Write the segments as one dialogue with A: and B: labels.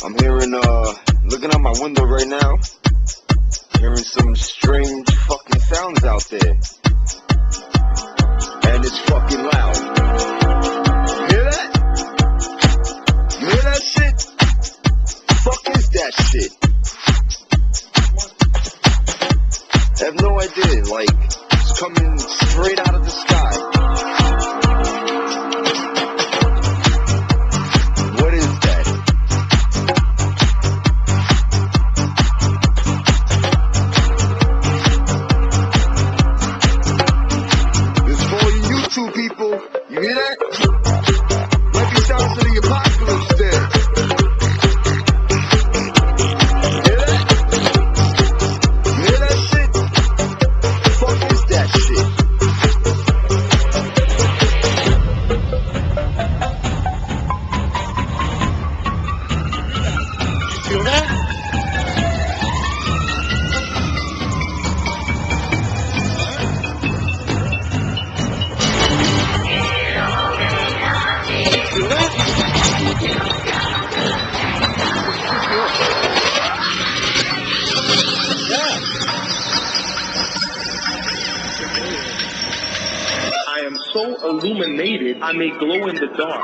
A: I'm hearing, looking out my window right now, hearing some strange fucking sounds out there. And it's fucking loud. Hear that? You hear that shit? Fuck is that shit? I have no idea, like, it's coming straight out of the sky. What is that? This is for all you YouTube people. You hear that? Might be sounds of the apocalypse there. Hear that? You hear that shit? Fuck is that shit? Feel that? Feel that?
B: I am so illuminated, I may glow in the dark.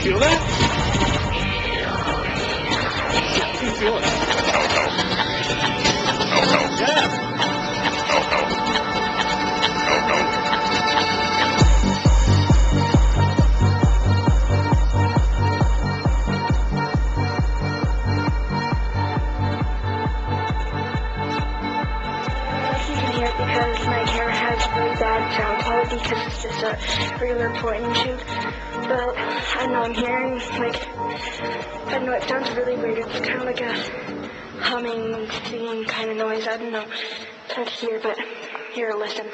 B: Feel that? You feel it?
C: Because my camera has really bad sound quality because it's just a regular point and shoot. But I know I'm hearing, like, I know it sounds really weird. It's kind of like a humming, singing kind of noise. I don't know. It's hard to hear, but here, listen.